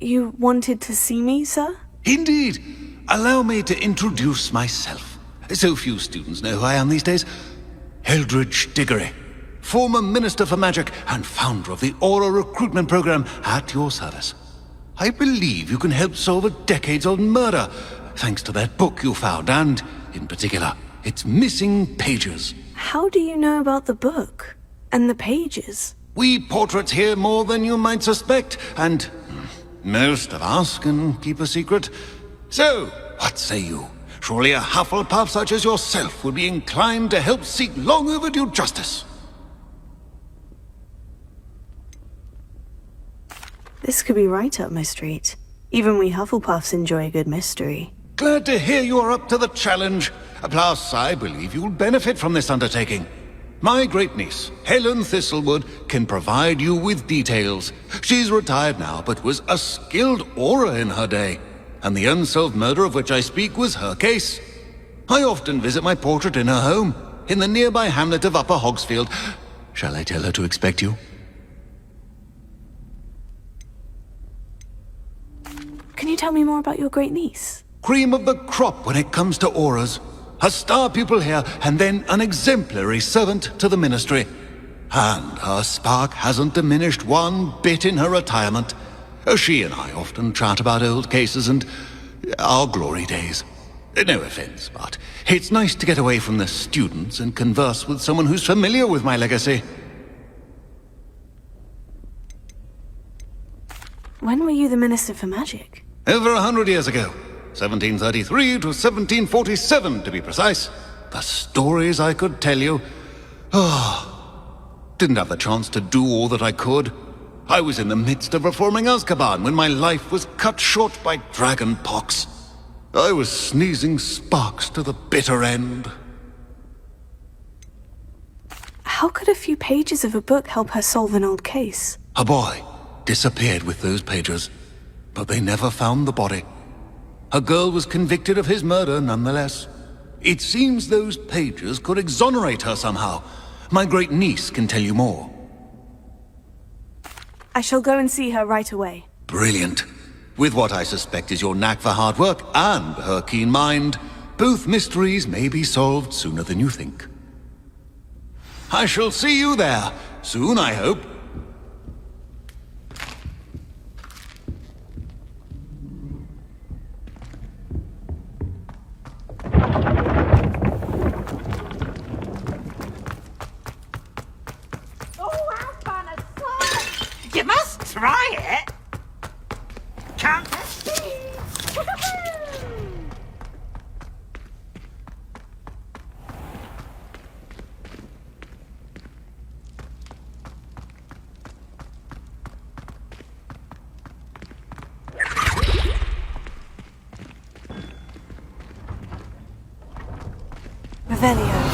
You wanted to see me, sir? Indeed. Allow me to introduce myself. So few students know who I am these days. Eldridge Diggory, former Minister for Magic and founder of the Aura Recruitment Program, at your service. I believe you can help solve a decades-old murder, thanks to that book you found, and, in particular, its missing pages. How do you know about the book? And the pages? We portraits hear more than you might suspect, and most of us can keep a secret. So, what say you? Surely a Hufflepuff such as yourself would be inclined to help seek long overdue justice. This could be right up my street. Even we Hufflepuffs enjoy a good mystery. Glad to hear you are up to the challenge. Plus, I believe you'll benefit from this undertaking. My great-niece, Helen Thistlewood, can provide you with details. She's retired now, but was a skilled aura in her day. And the unsolved murder of which I speak was her case. I often visit my portrait in her home, in the nearby hamlet of Upper Hogsfield. Shall I tell her to expect you? Can you tell me more about your great-niece? Cream of the crop when it comes to auras. A star pupil here, and then an exemplary servant to the ministry. And her spark hasn't diminished one bit in her retirement. She and I often chat about old cases and our glory days. No offense, but it's nice to get away from the students and converse with someone who's familiar with my legacy. When were you the Minister for Magic? Over 100 years ago. 1733 to 1747, to be precise. The stories I could tell you. Didn't have the chance to do all that I could. I was in the midst of reforming Azkaban when my life was cut short by dragon pox. I was sneezing sparks to the bitter end. How could a few pages of a book help her solve an old case? A boy disappeared with those pages, but they never found the body. A girl was convicted of his murder nonetheless. It seems those pages could exonerate her somehow. My great-niece can tell you more. I shall go and see her right away. Brilliant. With what I suspect is your knack for hard work and her keen mind, both mysteries may be solved sooner than you think. I shall see you there, soon I hope. You must try it! Can't see! Revelio.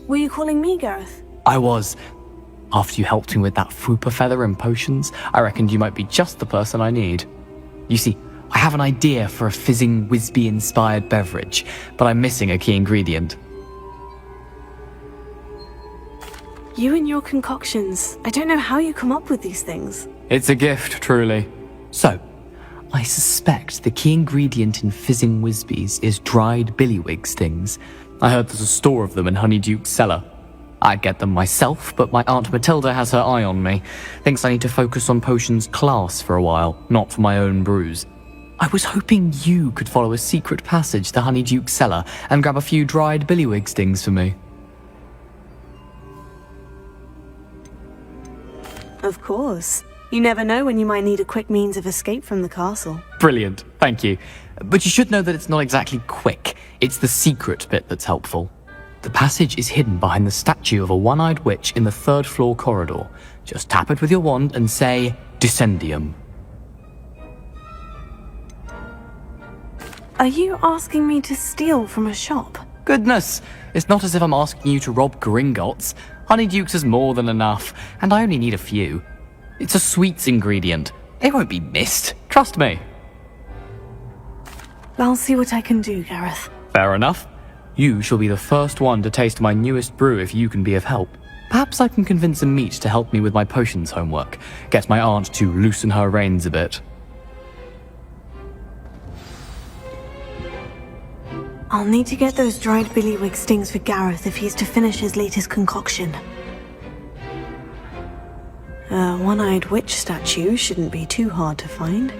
Were you calling me, Gareth? I was. After you helped me with that Fupa feather and potions, I reckoned you might be just the person I need. You see, I have an idea for a fizzing Whizbee-inspired beverage, but I'm missing a key ingredient. You and your concoctions. I don't know how you come up with these things. It's a gift, truly. So, I suspect the key ingredient in fizzing Whizbees is dried billywig stings. I heard there's a store of them in Honeyduke's cellar. I'd get them myself, but my Aunt Matilda has her eye on me. Thinks I need to focus on potions class for a while, not for my own brews. I was hoping you could follow a secret passage to Honeyduke's cellar and grab a few dried billywig stings for me. Of course. You never know when you might need a quick means of escape from the castle. Brilliant, thank you. But you should know that it's not exactly quick. It's the secret bit that's helpful. The passage is hidden behind the statue of a one-eyed witch in the third-floor corridor. Just tap it with your wand and say, Descendium. Are you asking me to steal from a shop? Goodness, it's not as if I'm asking you to rob Gringotts. Honeyduke's is more than enough, and I only need a few. It's a sweets ingredient. It won't be missed, trust me. I'll see what I can do, Gareth. Fair enough. You shall be the first one to taste my newest brew if you can be of help. Perhaps I can convince a meat to help me with my potions homework. Get my aunt to loosen her reins a bit. I'll need to get those dried billywig stings for Gareth if he's to finish his latest concoction. A one-eyed witch statue shouldn't be too hard to find.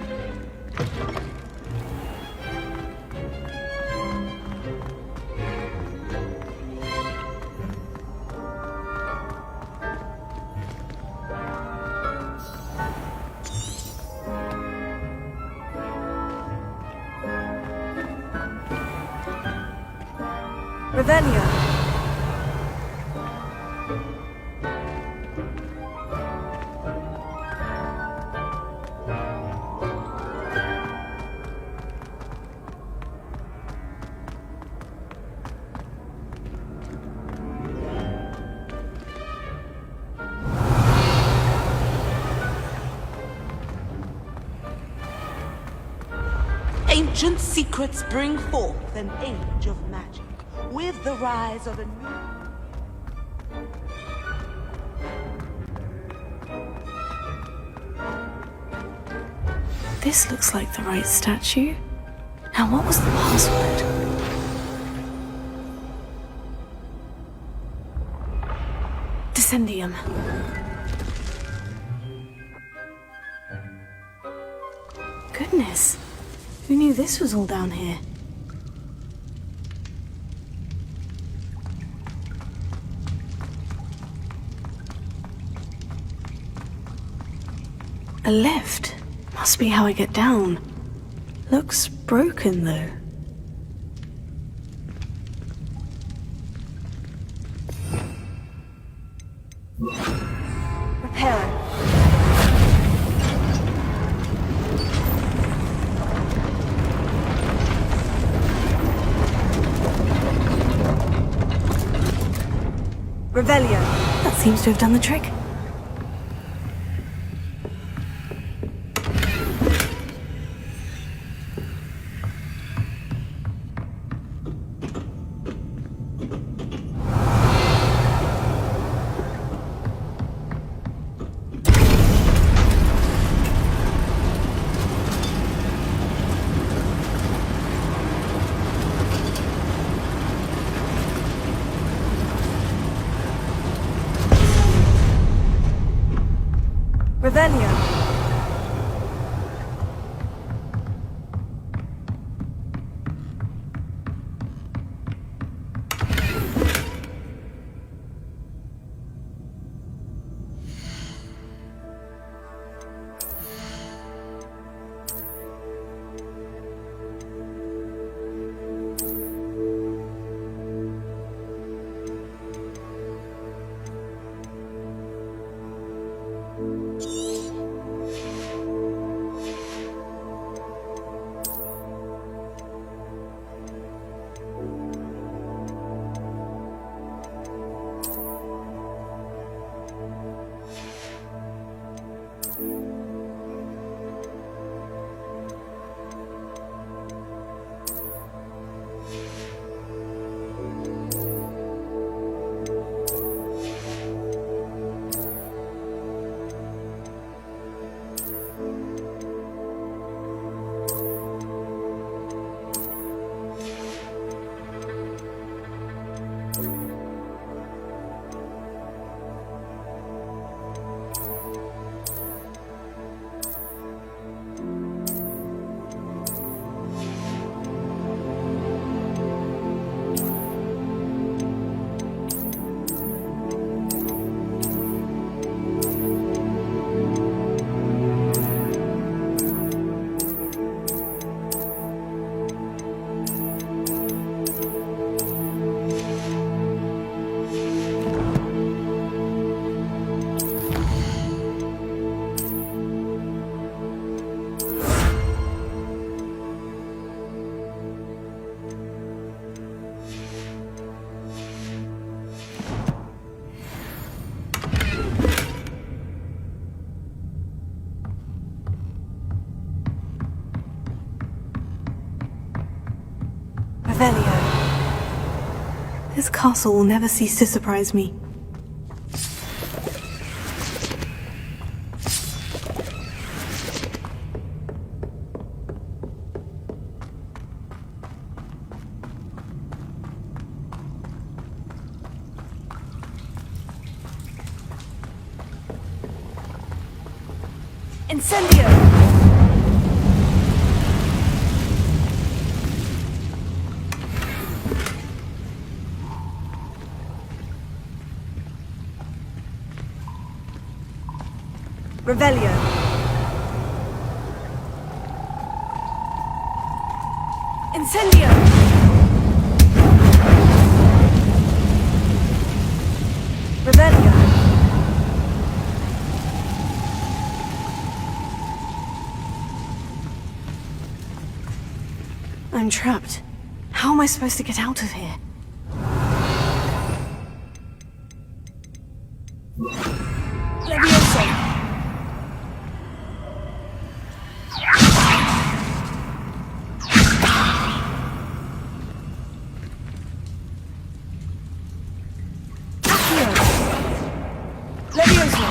Revelio. Ancient secrets bring forth an age of magic. With the rise of a new... This looks like the right statue. Now, what was the password? Descendium. Goodness. Who knew this was all down here? A lift. Must be how I get down. Looks broken, though. Repair it. Revelio. That seems to have done the trick. Revelio. This castle will never cease to surprise me. Incendio! Revelio. Incendio! Revelio. I'm trapped. How am I supposed to get out of here? Levioso! Levioso!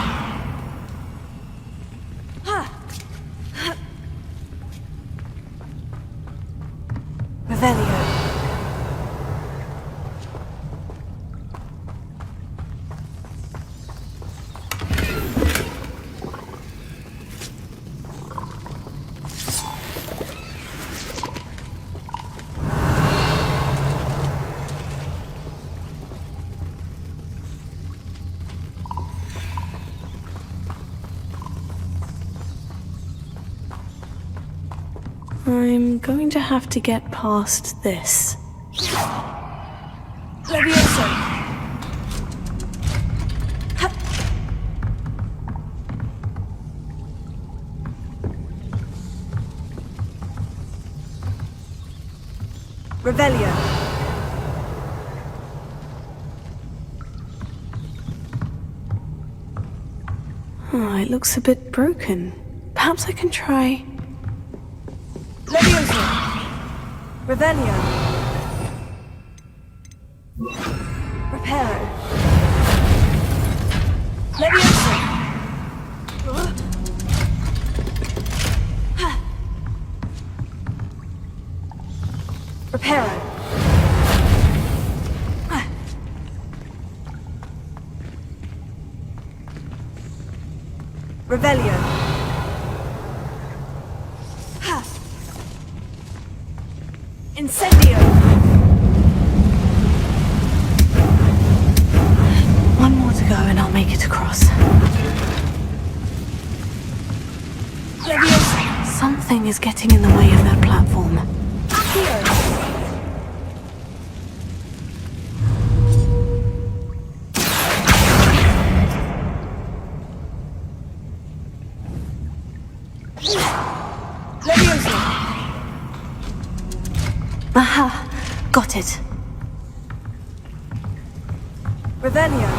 Revelio. I'm going to have to get past this. Levioso! Ha! Revelio. Oh, it looks a bit broken. Perhaps I can try... Levioso! Revelio! Reparo! Levioso! Reparo! Revelio! Incendio! One more to go and I'll make it across. Leviosa! Something is getting in the way of that platform. Accio! Leviosa! Aha! Got it. Revelio.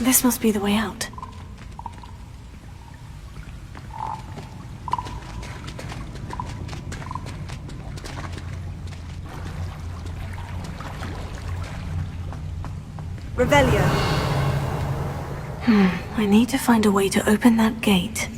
This must be the way out. Revelio. I need to find a way to open that gate.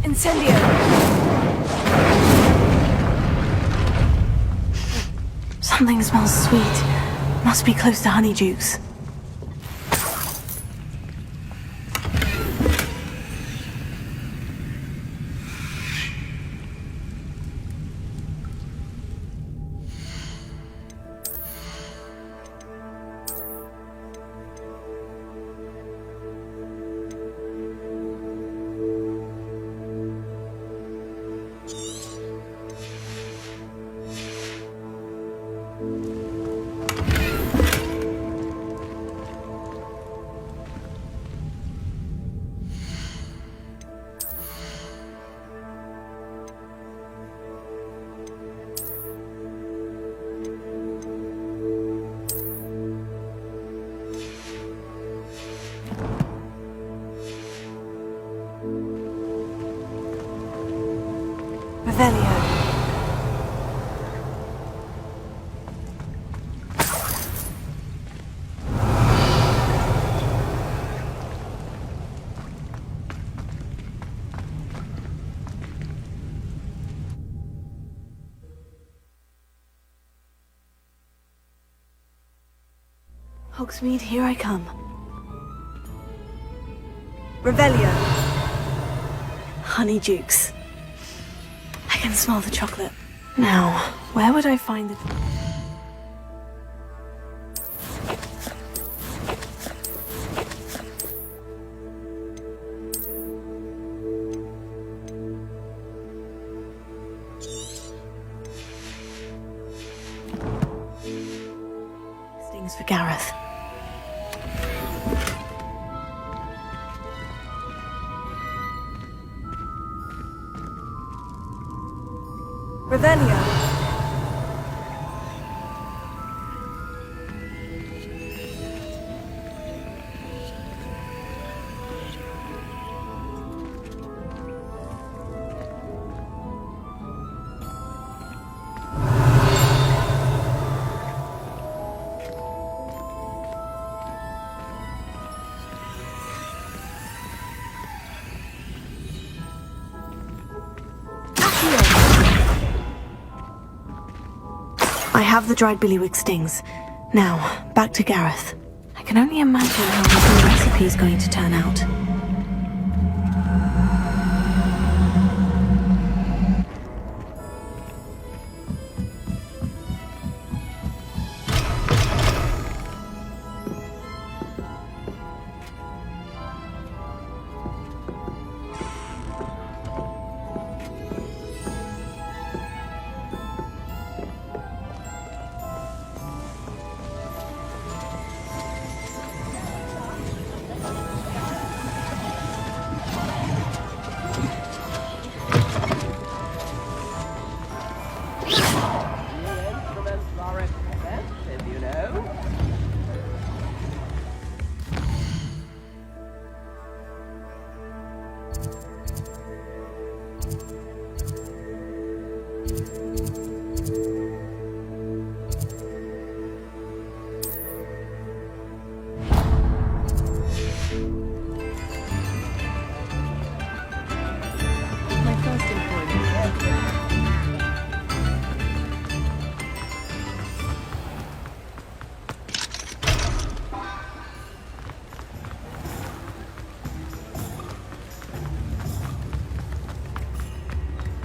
Incendio! Something smells sweet. Must be close to Honeydukes. Revelio. Hogsmeade, here I come. Revelio. Honeydukes. I can smell the chocolate. Now, where would I find the... Stings for Gareth. Revelio. I have the dried billywig stings. Now, back to Gareth. I can only imagine how his new recipe is going to turn out.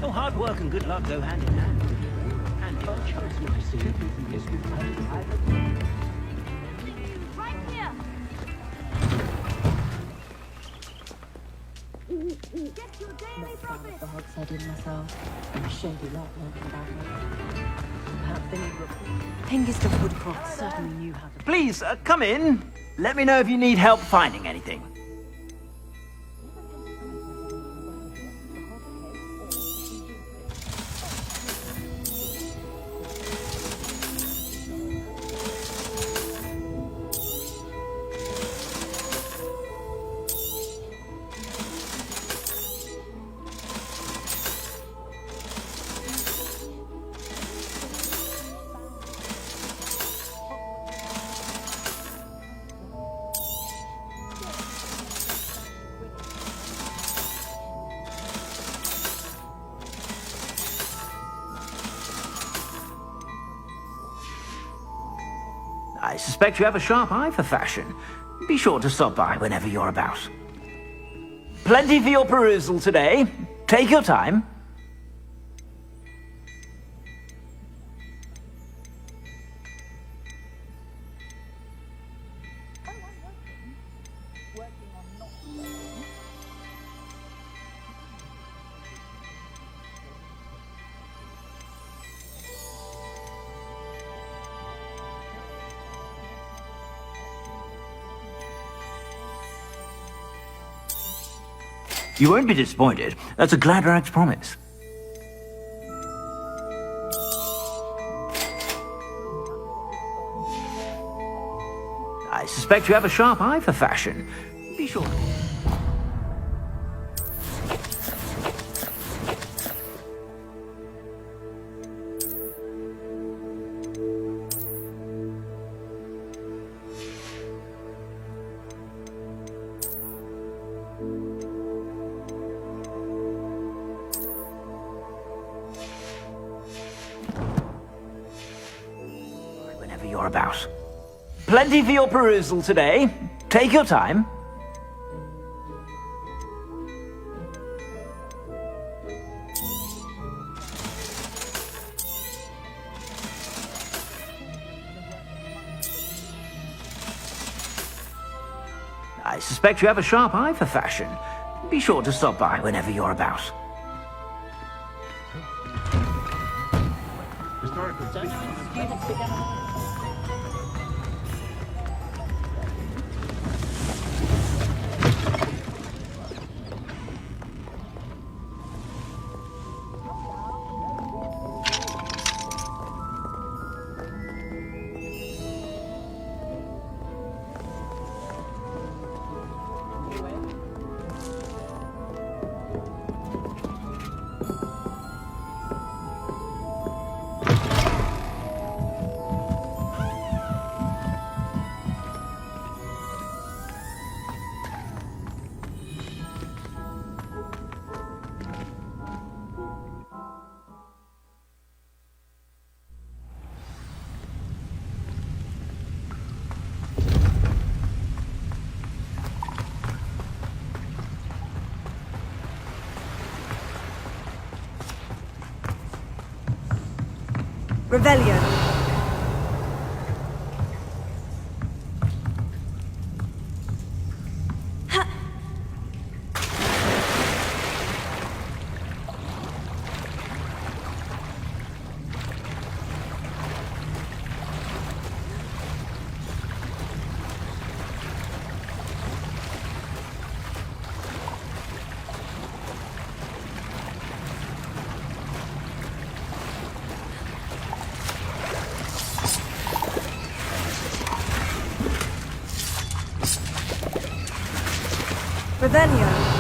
Oh, hard work and good luck go hand in hand. And your choice, my suit, is Right here! Get your daily profit! The hogs I did myself. I'm ashamed you lot learned about it. Perhaps they need Hengist of Woodcroft certainly knew how to... Please, come in. Let me know if you need help finding anything. I suspect you have a sharp eye for fashion. Be sure to stop by whenever you're about. Plenty for your perusal today. Take your time. You won't be disappointed. That's a Gladrag's promise. I suspect you have a sharp eye for fashion. Be sure. about. Plenty for your perusal today. Take your time. I suspect you have a sharp eye for fashion. Be sure to stop by whenever you're about. Revelio. Revelio.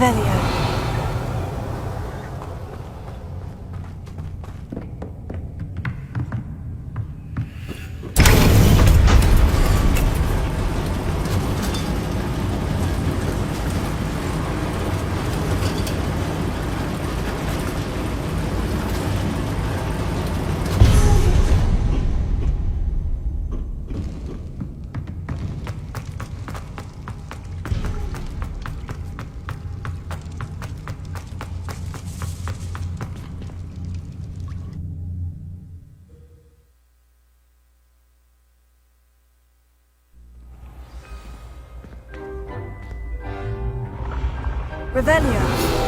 Revelio. Revelio.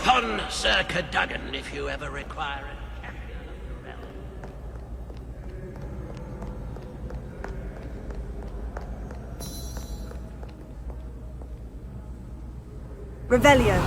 upon Sir Cadogan if you ever require a champion of the realm. Revelio.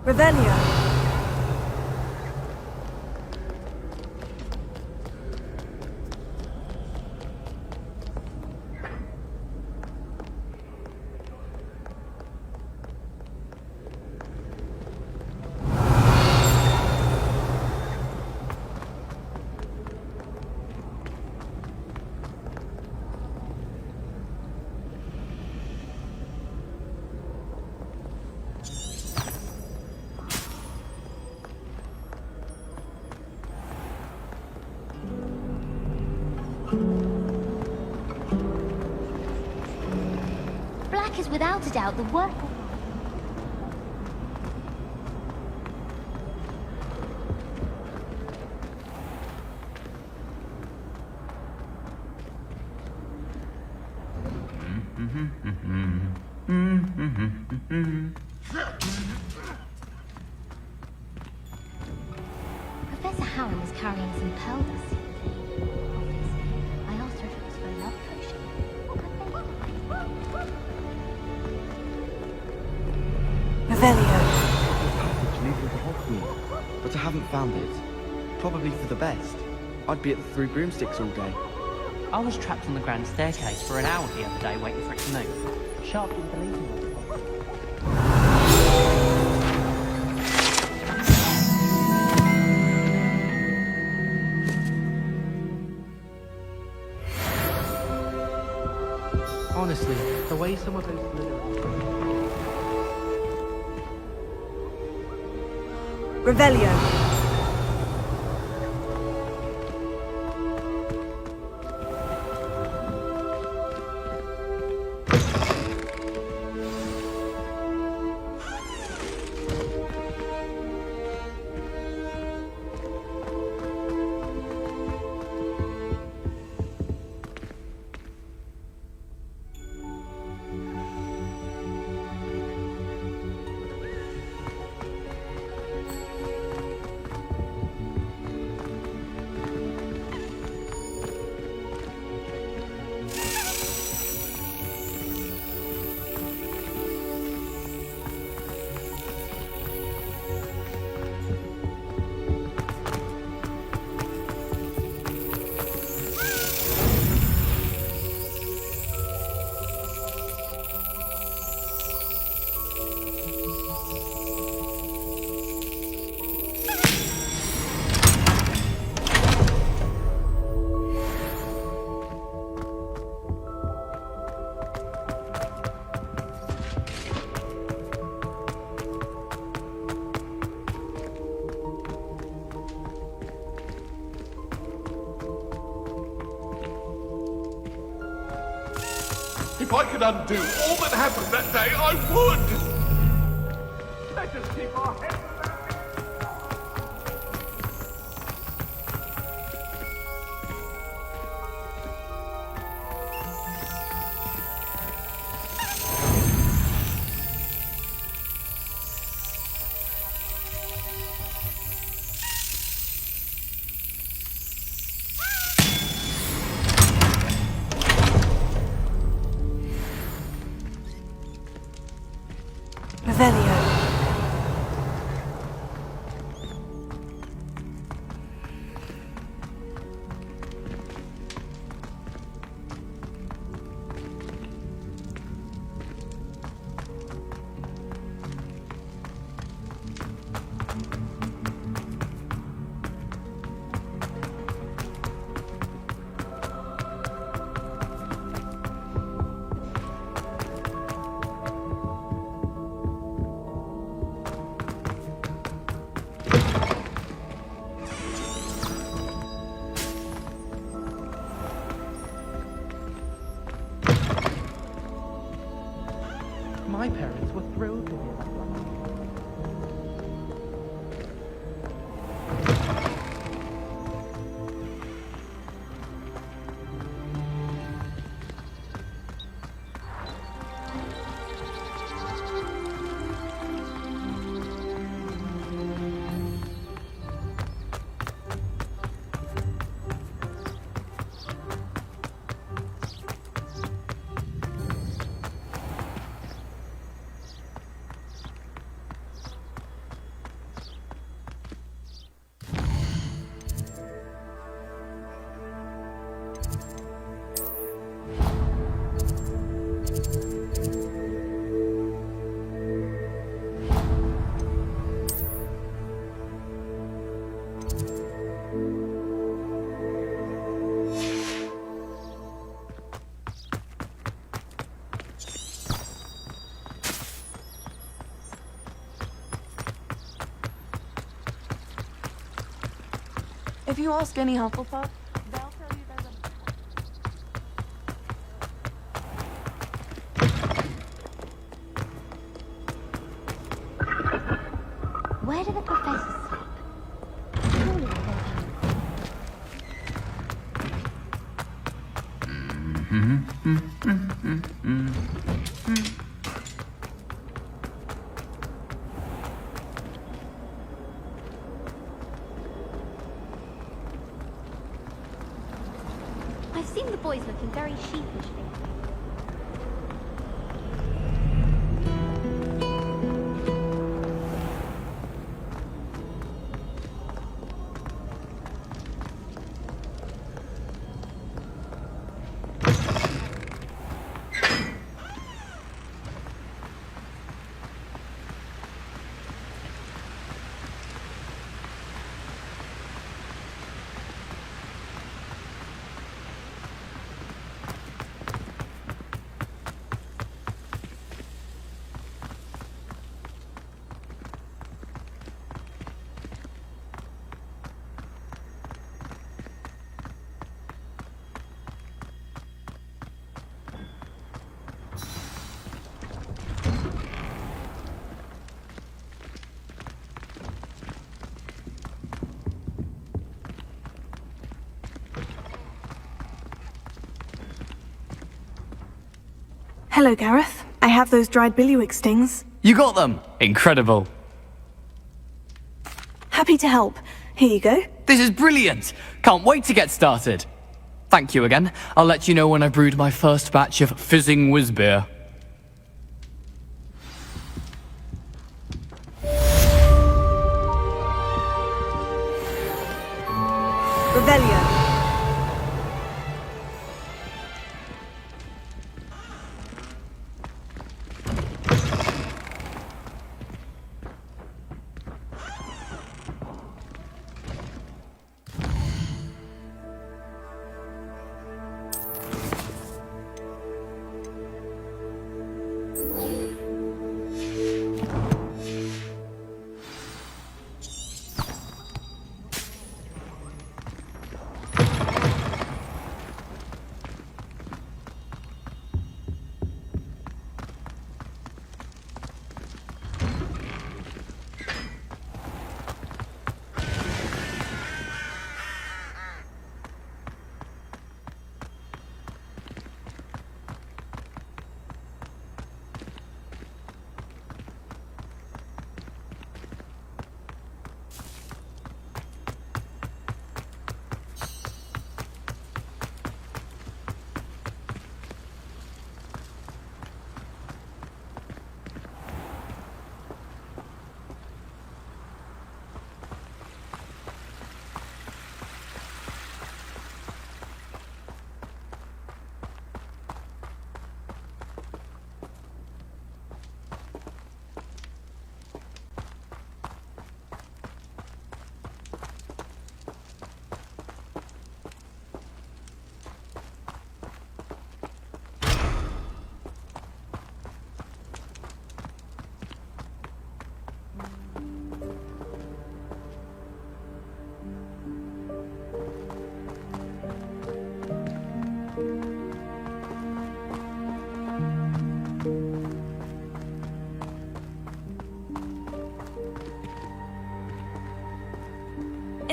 Revelio. Black is without a doubt the work. Professor Harron is carrying some pearl dust in the office. I asked her if it was for a love potion. Revelio. Passage leading to Hogwarts, but I haven't found it. Probably for the best. I'd be at the Three Broomsticks all day. I was trapped on the grand staircase for an hour the other day waiting for it to move. Sharp didn't believe me. Honestly, the way some of those Revelio. If I could undo all that happened that day, I would! Let us keep our heads down. Revelio. My parents were thrilled to hear that. If you ask any Hufflepuff, they'll tell you there's a... Where do the professors sleep? Surely they I've seen the boys looking very sheepish lately. Hello, Gareth. I have those dried billywig stings. You got them! Incredible. Happy to help. Here you go. This is brilliant! Can't wait to get started. Thank you again. I'll let you know when I brewed my first batch of fizzing whizbeer. Revelio.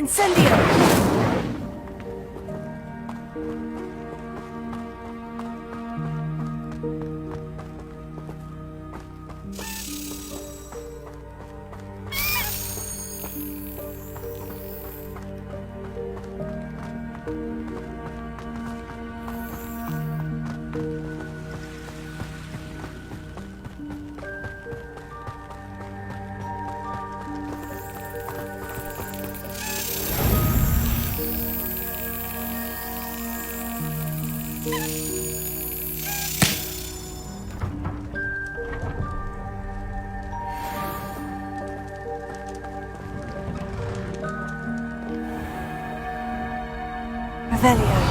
Incendio! Revelio.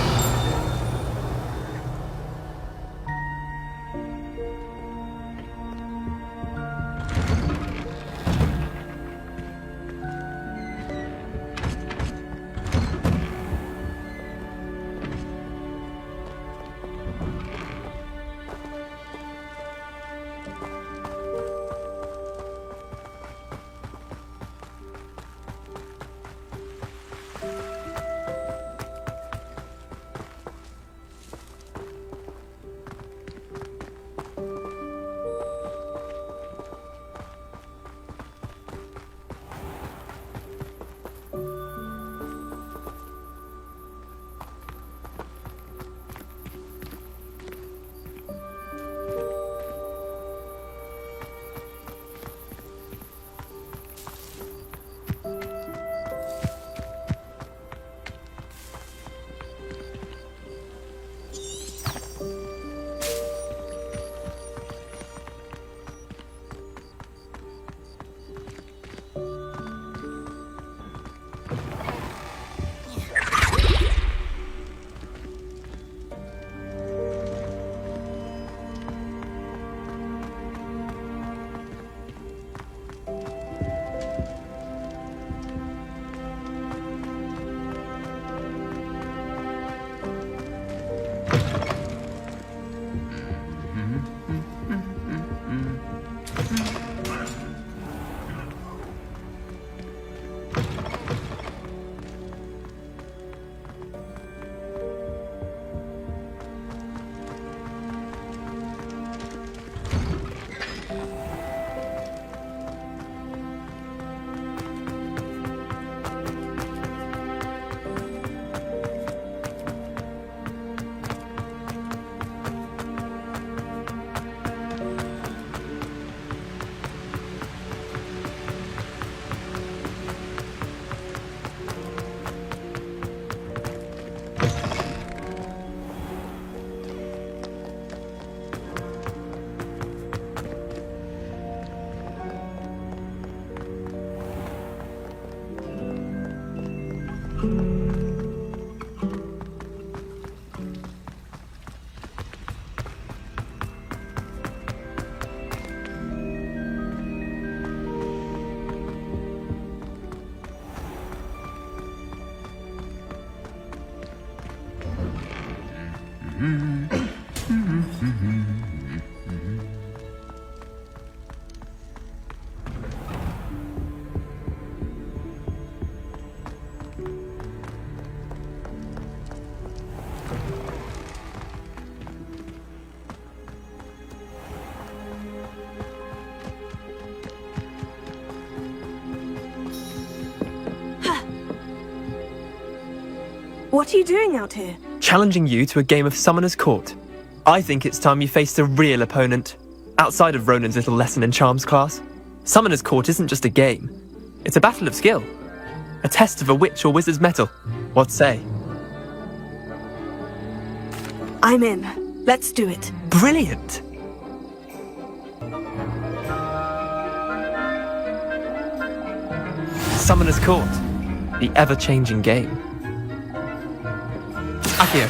What are you doing out here? Challenging you to a game of Summoner's Court. I think it's time you faced a real opponent, outside of Ronan's little lesson in charms class. Summoner's Court isn't just a game. It's a battle of skill. A test of a witch or wizard's mettle. What say? I'm in. Let's do it. Brilliant! Summoner's Court. The ever-changing game. Accio.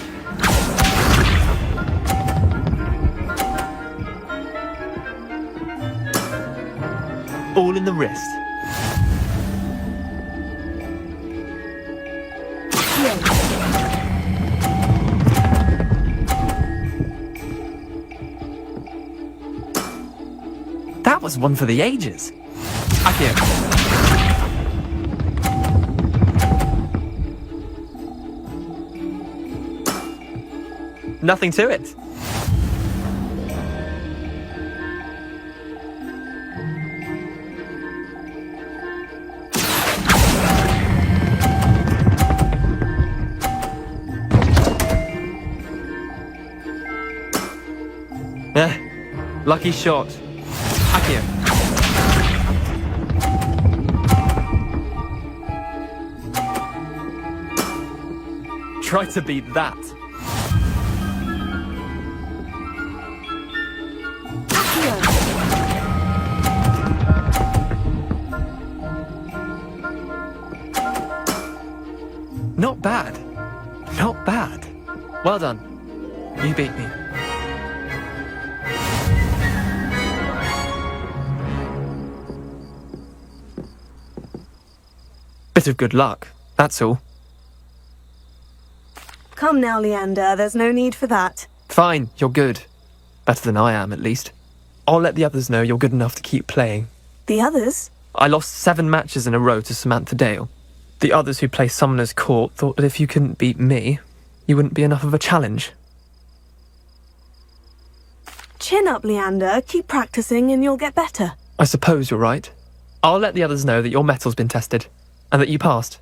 All in the wrist. That was one for the ages. Accio. Nothing to it. Lucky shot. Accio. Try to beat that. Not bad. Not bad. Well done. You beat me. Bit of good luck, that's all. Come now, Leander, there's no need for that. Fine, you're good. Better than I am, at least. I'll let the others know you're good enough to keep playing. The others? I lost 7 matches in a row to Samantha Dale. The others who play Summoner's Court thought that if you couldn't beat me, you wouldn't be enough of a challenge. Chin up, Leander. Keep practicing and you'll get better. I suppose you're right. I'll let the others know that your metal's been tested, and that you passed.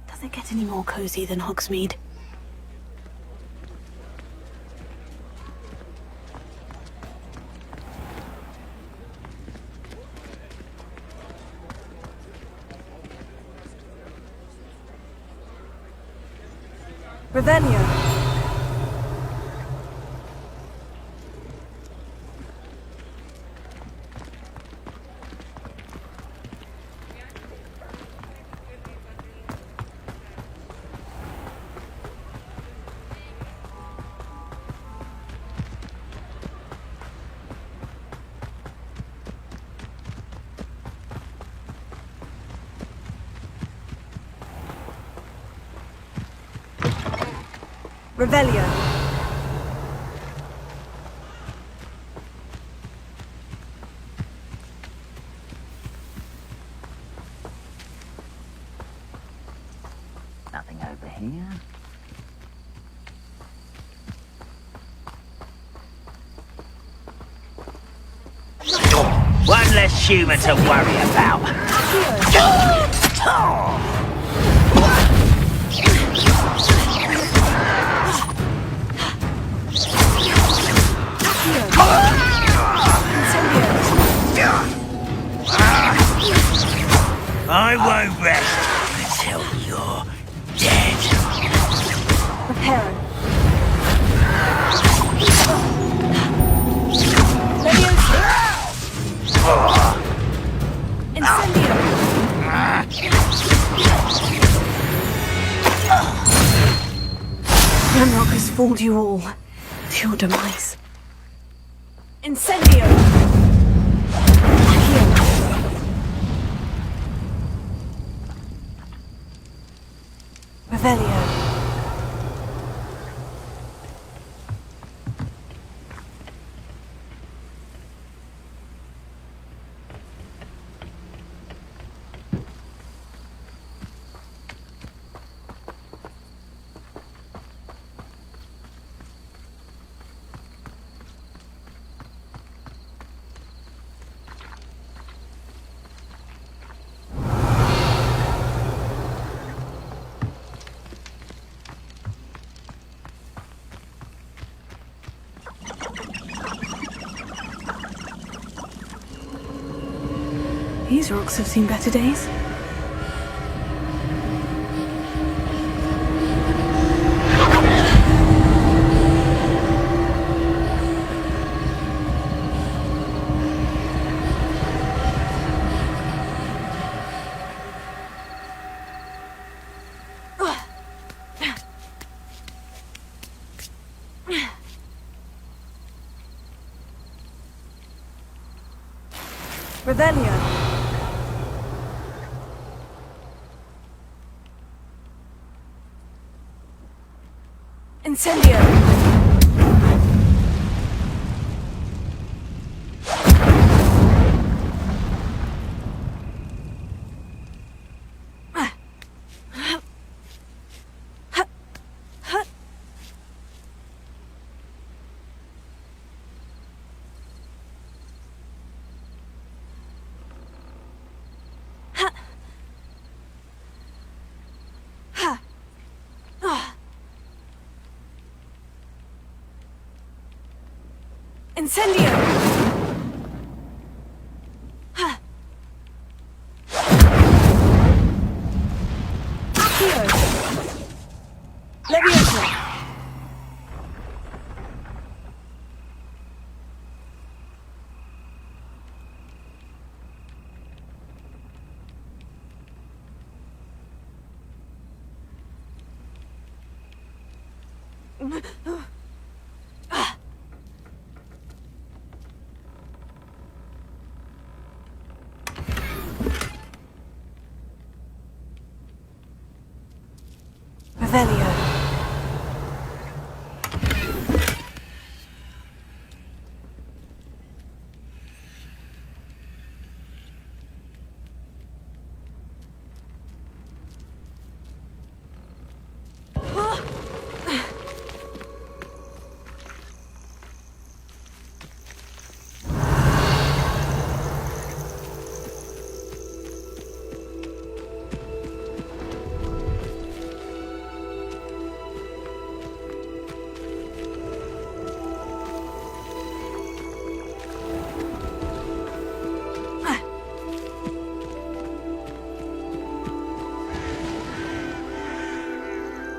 Does it get any more cozy than Hogsmeade? Revelio. Revelio. Nothing over here. One less human to worry about. I won't rest until you're dead. hold you all to your demise. Incendio! Revelio. These rocks have seen better days. Revelio. Incendio! Incendio! Accio! Levioso! Revelio.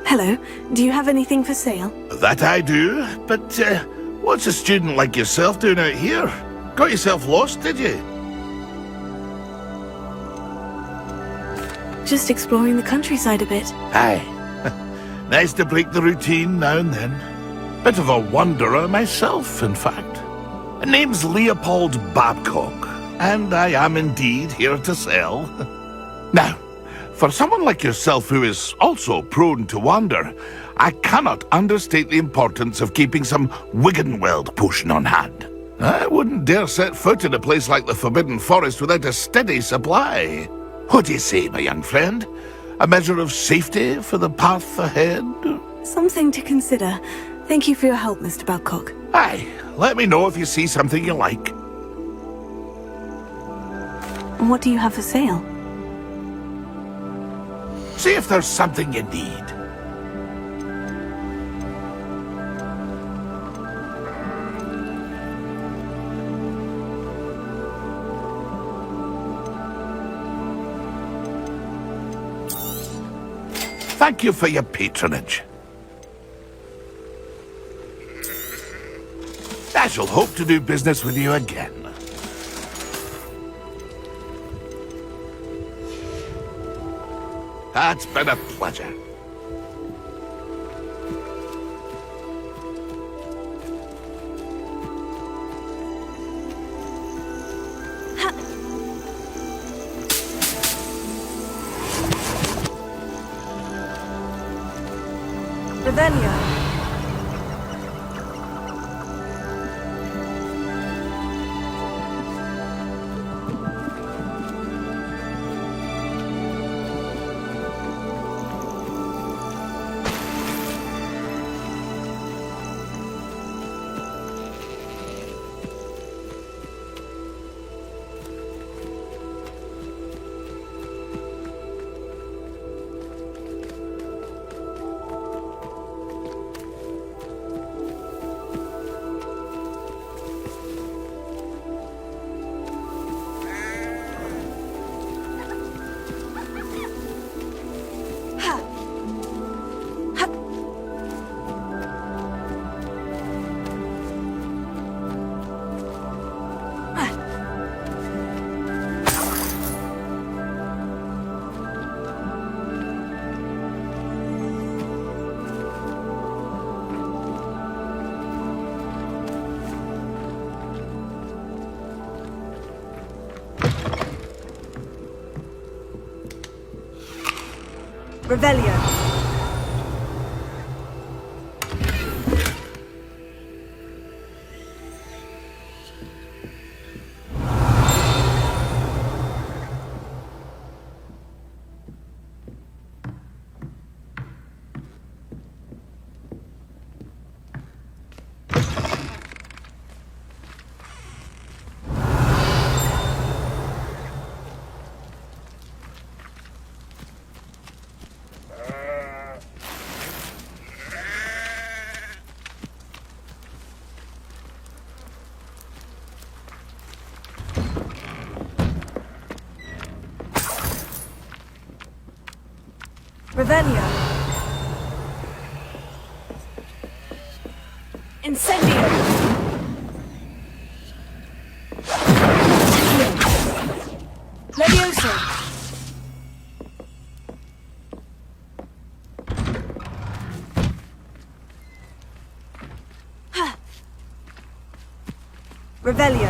Hello, do you have anything for sale? That I do, but what's a student like yourself doing out here? Got yourself lost, did you? Just exploring the countryside a bit. Aye. Nice to break the routine now and then. Bit of a wanderer myself, in fact. Name's Leopold Babcock, and I am indeed here to sell. Now, for someone like yourself who is also prone to wander, I cannot understate the importance of keeping some Wiggenweld potion on hand. I wouldn't dare set foot in a place like the Forbidden Forest without a steady supply. What do you say, my young friend? A measure of safety for the path ahead? Something to consider. Thank you for your help, Mr. Babcock. Aye, let me know if you see something you like. What do you have for sale? See if there's something you need. Thank you for your patronage. I shall hope to do business with you again. It's been a pleasure. Revelio. Revelio. Revelio. Incendio. Levioso. Revelio.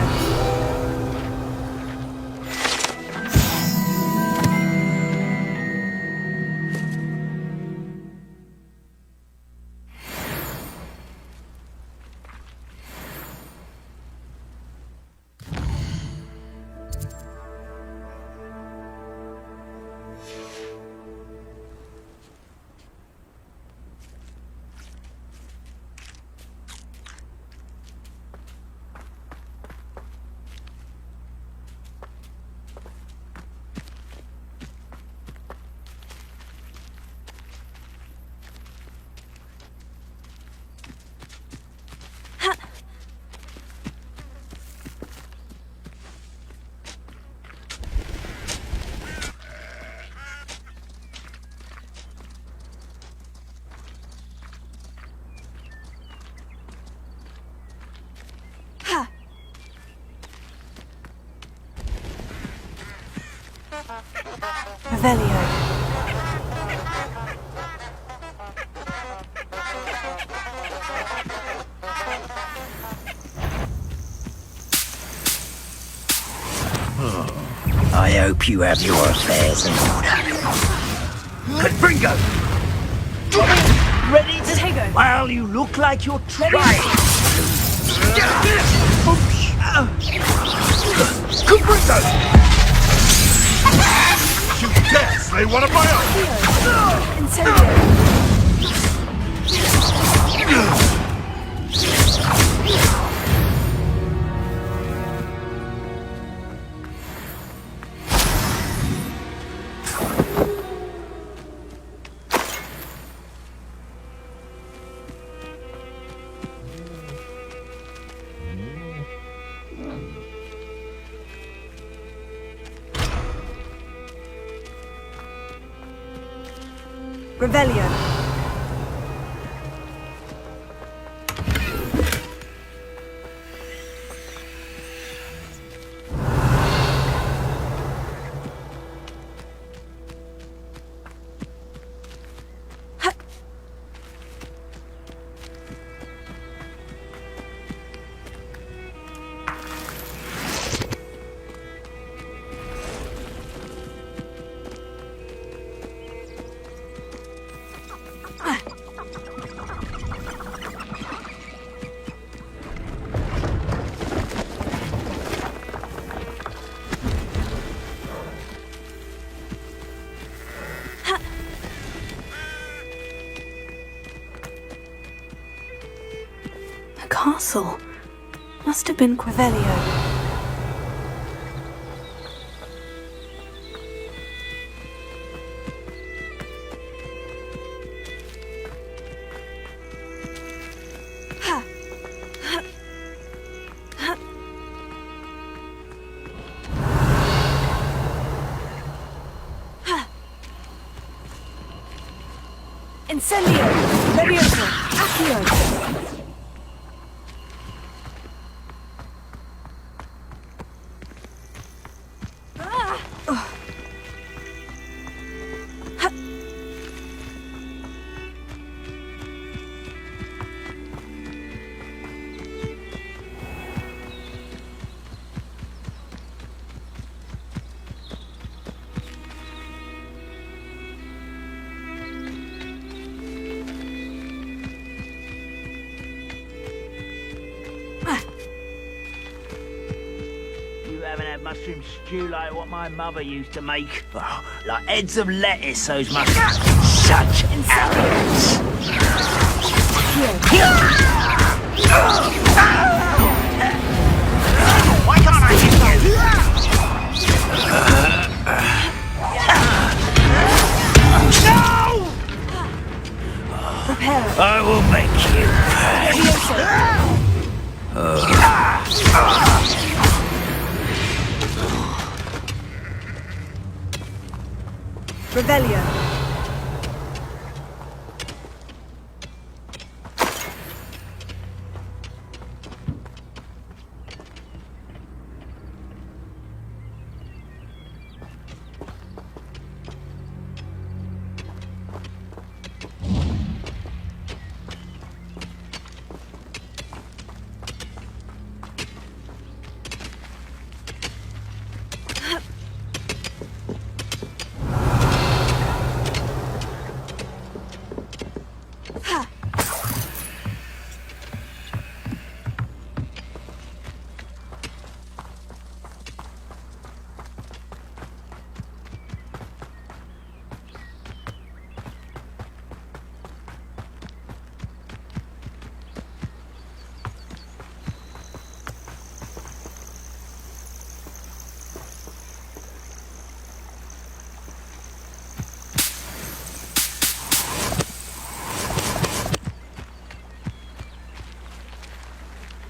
Revelio. I hope you have your affairs in order. Confringo! Ready to take it? Well, you look like you're trying. Confringo! You dare slay one of my own! Incendio. Revelio. castle. Must have been Revelio. Incendio! Levioso! Accio! You haven't had mushroom stew like what my mother used to make. Oh, like heads of lettuce, those mushrooms. Such arrogance! Why can't I hit you? No! Prepare. I will make you pay. Revelio.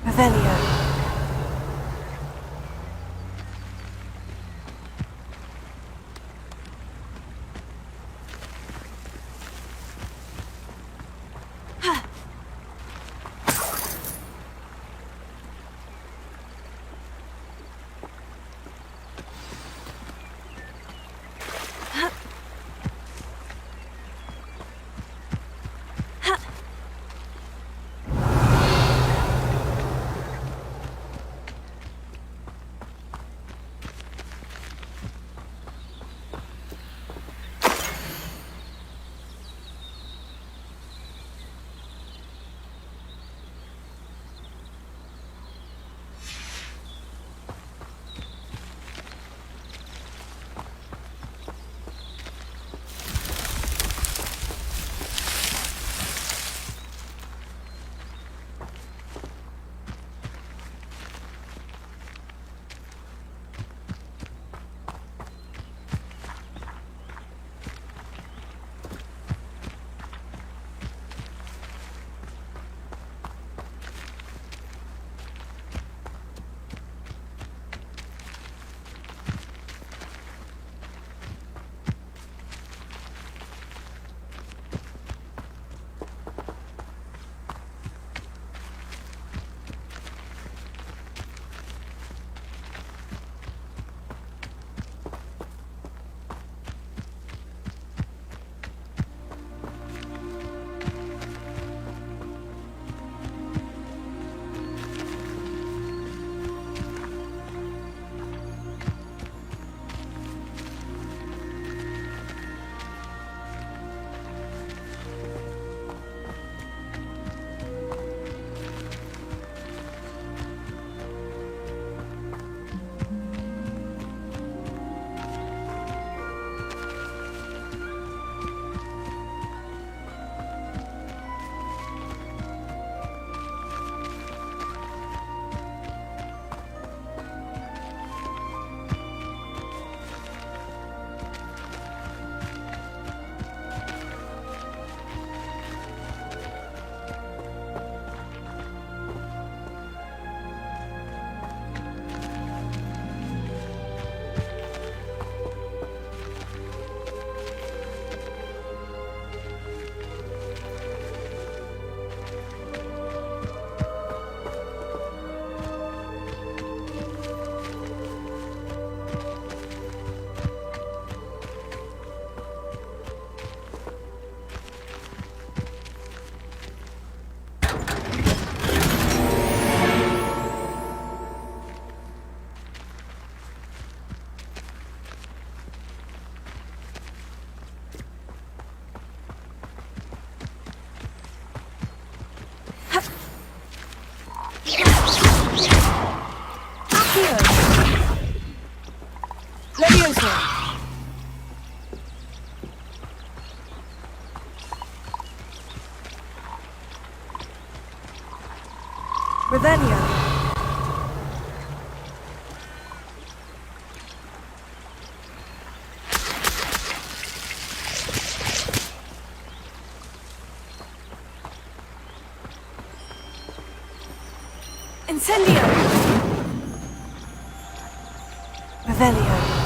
Revelio. Revelio. Incendio. Revelio.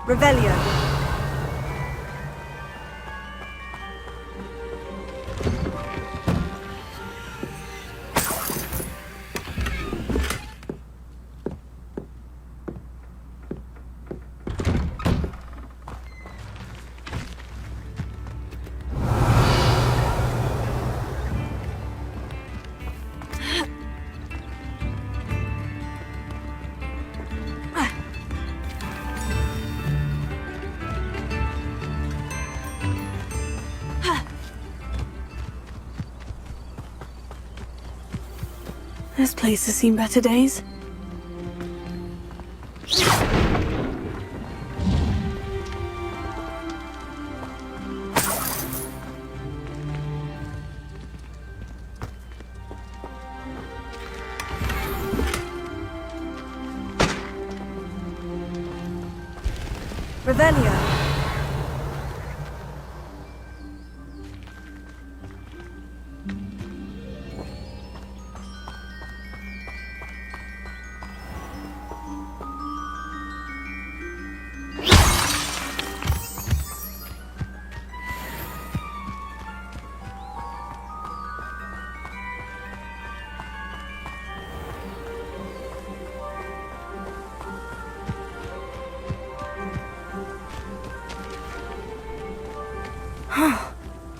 Revelio. This place has seen better days. Revelio.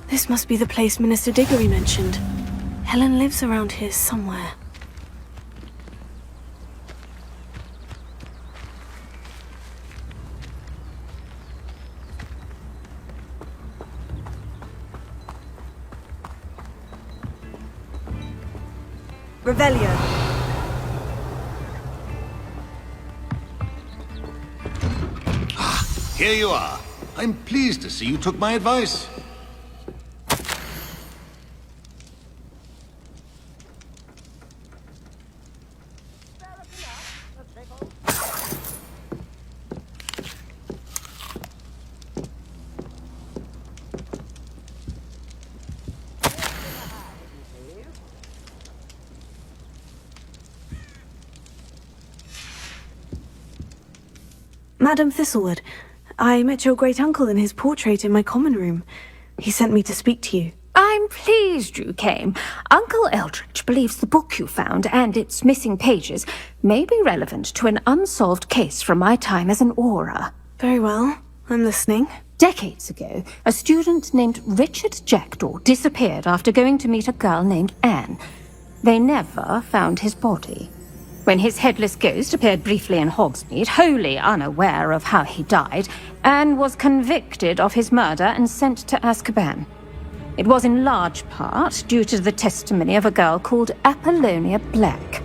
This must be the place Minister Diggory mentioned. Helen lives around here somewhere. Revelio. Here you are. I'm pleased to see you took my advice. Madam Thistlewood, I met your great-uncle in his portrait in my common room. He sent me to speak to you. I'm pleased you came. Uncle Eldridge believes the book you found and its missing pages may be relevant to an unsolved case from my time as an Auror. Very well. I'm listening. Decades ago, a student named Richard Jackdaw disappeared after going to meet a girl named Anne. They never found his body. When his headless ghost appeared briefly in Hogsmeade, wholly unaware of how he died, Anne was convicted of his murder and sent to Azkaban. It was in large part due to the testimony of a girl called Apollonia Black.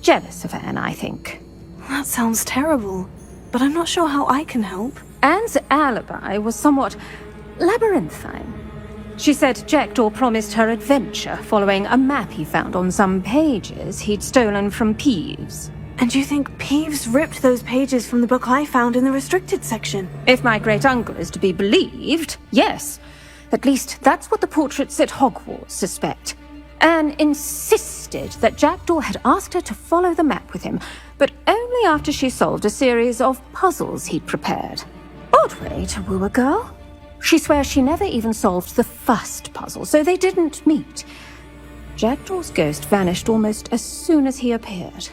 Jealous of Anne, I think. That sounds terrible, but I'm not sure how I can help. Anne's alibi was somewhat labyrinthine. She said Jackdaw promised her adventure following a map he found on some pages he'd stolen from Peeves. And you think Peeves ripped those pages from the book I found in the restricted section? If my great-uncle is to be believed, yes. At least that's what the portraits at Hogwarts suspect. Anne insisted that Jackdaw had asked her to follow the map with him, but only after she solved a series of puzzles he'd prepared. Odd way to woo a girl. She swears she never even solved the first puzzle, so they didn't meet. Jackdaw's ghost vanished almost as soon as he appeared.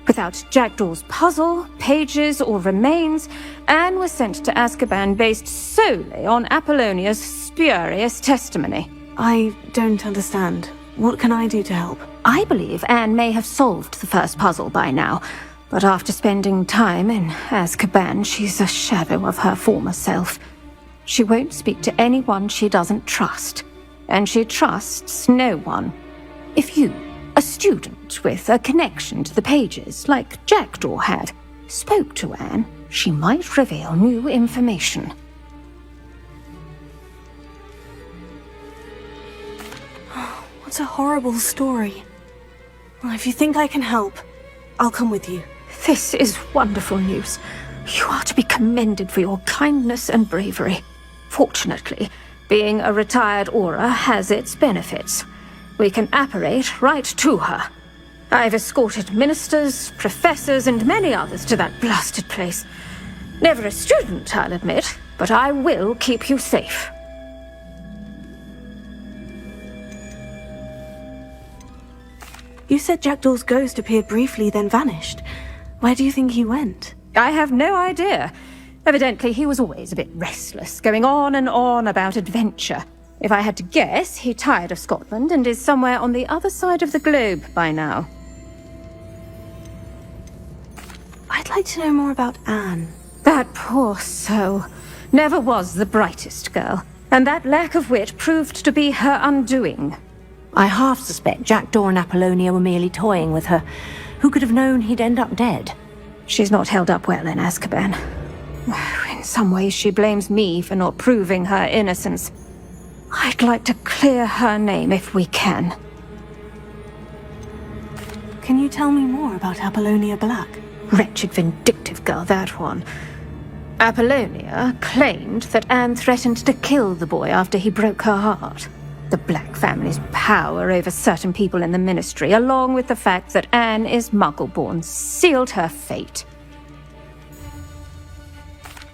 Without Jackdaw's puzzle, pages, or remains, Anne was sent to Azkaban based solely on Apollonia's spurious testimony. I don't understand. What can I do to help? I believe Anne may have solved the first puzzle by now, but after spending time in Azkaban, she's a shadow of her former self. She won't speak to anyone she doesn't trust, and she trusts no one. If you, a student with a connection to the pages, like Jackdaw had, spoke to Anne, she might reveal new information. What a horrible story. Well, if you think I can help, I'll come with you. This is wonderful news. You are to be commended for your kindness and bravery. Fortunately, being a retired Aura has its benefits. We can apparate right to her. I've escorted ministers, professors, and many others to that blasted place. Never a student, I'll admit, but I will keep you safe. You said Jackdaw's ghost appeared briefly, then vanished. Where do you think he went? I have no idea. Evidently, he was always a bit restless, going on and on about adventure. If I had to guess, he tired of Scotland and is somewhere on the other side of the globe by now. I'd like to know more about Anne. That poor soul. Never was the brightest girl, and that lack of wit proved to be her undoing. I half suspect Jackdaw and Apollonia were merely toying with her. Who could have known he'd end up dead? She's not held up well in Azkaban. In some ways, she blames me for not proving her innocence. I'd like to clear her name if we can. Can you tell me more about Apollonia Black? Wretched, vindictive girl, that one. Apollonia claimed that Anne threatened to kill the boy after he broke her heart. The Black family's power over certain people in the Ministry, along with the fact that Anne is Muggle-born, sealed her fate.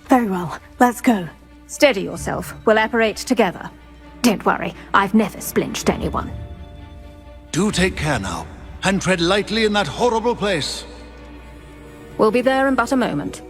Very well. Let's go. Steady yourself. We'll apparate together. Don't worry, I've never splinched anyone. Do take care now, and tread lightly in that horrible place. We'll be there in but a moment.